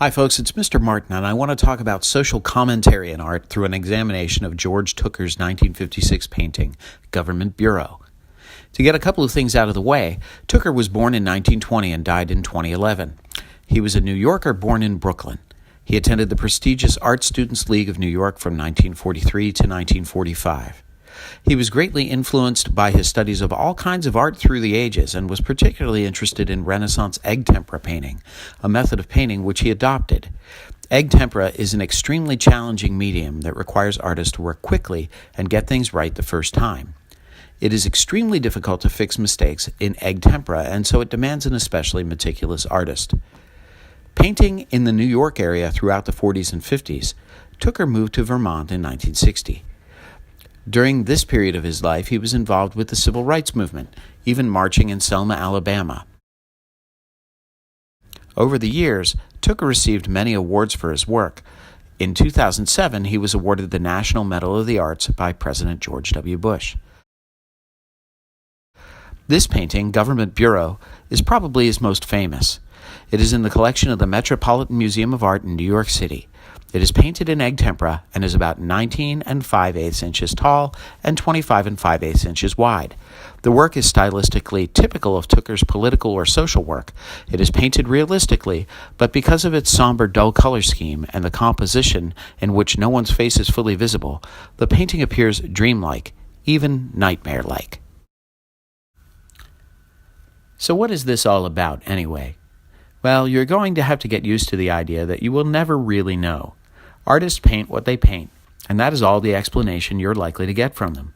Hi folks, it's Mr. Martin, and I want to talk about social commentary in art through an examination of George Tooker's 1956 painting, Government Bureau. To get a couple of things out of the way, Tooker was born in 1920 and died in 2011. He was a New Yorker born in Brooklyn. He attended the prestigious Art Students League of New York from 1943 to 1945. He was greatly influenced by his studies of all kinds of art through the ages and was particularly interested in Renaissance egg tempera painting, a method of painting which he adopted. Egg tempera is an extremely challenging medium that requires artists to work quickly and get things right the first time. It is extremely difficult to fix mistakes in egg tempera, and so it demands an especially meticulous artist. Painting in the New York area throughout the 40s and 50s, Tooker moved to Vermont in 1960. During this period of his life, he was involved with the civil rights movement, even marching in Selma, Alabama. Over the years, Tooker received many awards for his work. In 2007, he was awarded the National Medal of the Arts by President George W. Bush. This painting, Government Bureau, is probably his most famous. It is in the collection of the Metropolitan Museum of Art in New York City. It is painted in egg tempera and is about 19 5/8 inches tall and 25 5/8 inches wide. The work is stylistically typical of Tooker's political or social work. It is painted realistically, but because of its somber, dull color scheme and the composition in which no one's face is fully visible, the painting appears dreamlike, even nightmare-like. So what is this all about, anyway? Well, you're going to have to get used to the idea that you will never really know. Artists paint what they paint, and that is all the explanation you're likely to get from them.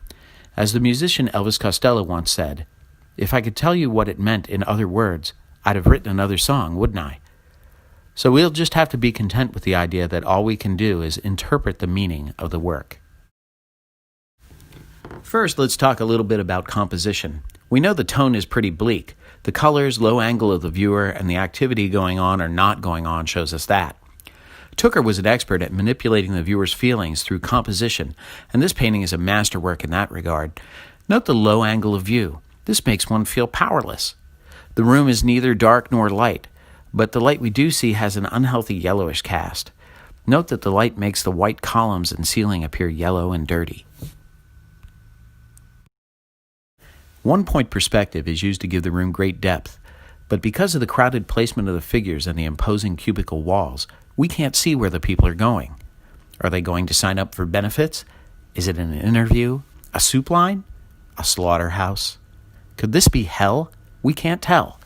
As the musician Elvis Costello once said, "If I could tell you what it meant in other words, I'd have written another song, wouldn't I?" So we'll just have to be content with the idea that all we can do is interpret the meaning of the work. First, let's talk a little bit about composition. We know the tone is pretty bleak. The colors, low angle of the viewer, and the activity going on or not going on shows us that. Tooker was an expert at manipulating the viewer's feelings through composition, and this painting is a masterwork in that regard. Note the low angle of view. This makes one feel powerless. The room is neither dark nor light, but the light we do see has an unhealthy yellowish cast. Note that the light makes the white columns and ceiling appear yellow and dirty. One-point perspective is used to give the room great depth, but because of the crowded placement of the figures and the imposing cubicle walls, we can't see where the people are going. Are they going to sign up for benefits? Is it an interview? A soup line? A slaughterhouse? Could this be hell? We can't tell.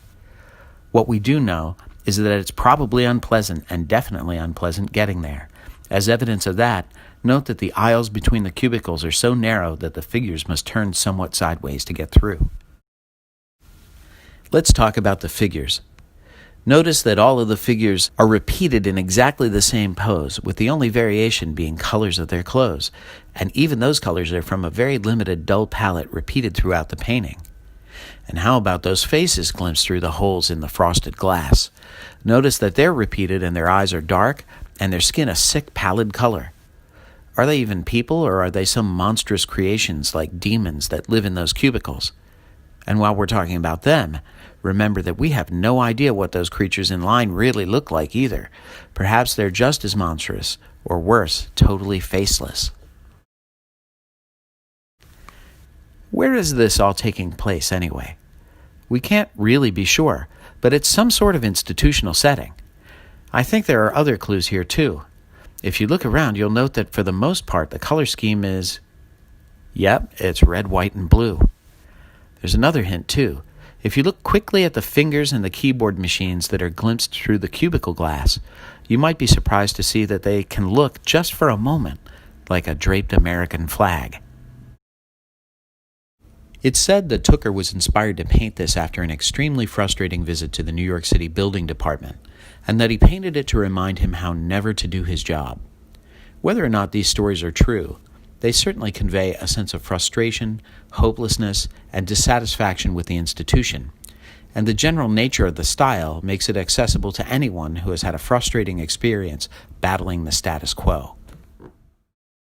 What we do know is that it's probably unpleasant and definitely unpleasant getting there. As evidence of that, note that the aisles between the cubicles are so narrow that the figures must turn somewhat sideways to get through. Let's talk about the figures. Notice that all of the figures are repeated in exactly the same pose, with the only variation being colors of their clothes, and even those colors are from a very limited dull palette repeated throughout the painting. And how about those faces glimpsed through the holes in the frosted glass? Notice that they're repeated and their eyes are dark and their skin a sick pallid color. Are they even people, or are they some monstrous creations like demons that live in those cubicles? And while we're talking about them, remember that we have no idea what those creatures in line really look like either. Perhaps they're just as monstrous, or worse, totally faceless. Where is this all taking place anyway? We can't really be sure, but it's some sort of institutional setting. I think there are other clues here too. If you look around, you'll note that for the most part, the color scheme is, it's red, white, and blue. There's another hint too. If you look quickly at the fingers and the keyboard machines that are glimpsed through the cubicle glass, you might be surprised to see that they can look, just for a moment, like a draped American flag. It's said that Tooker was inspired to paint this after an extremely frustrating visit to the New York City Building Department, and that he painted it to remind him how never to do his job. Whether or not these stories are true, they certainly convey a sense of frustration, hopelessness, and dissatisfaction with the institution, and the general nature of the style makes it accessible to anyone who has had a frustrating experience battling the status quo.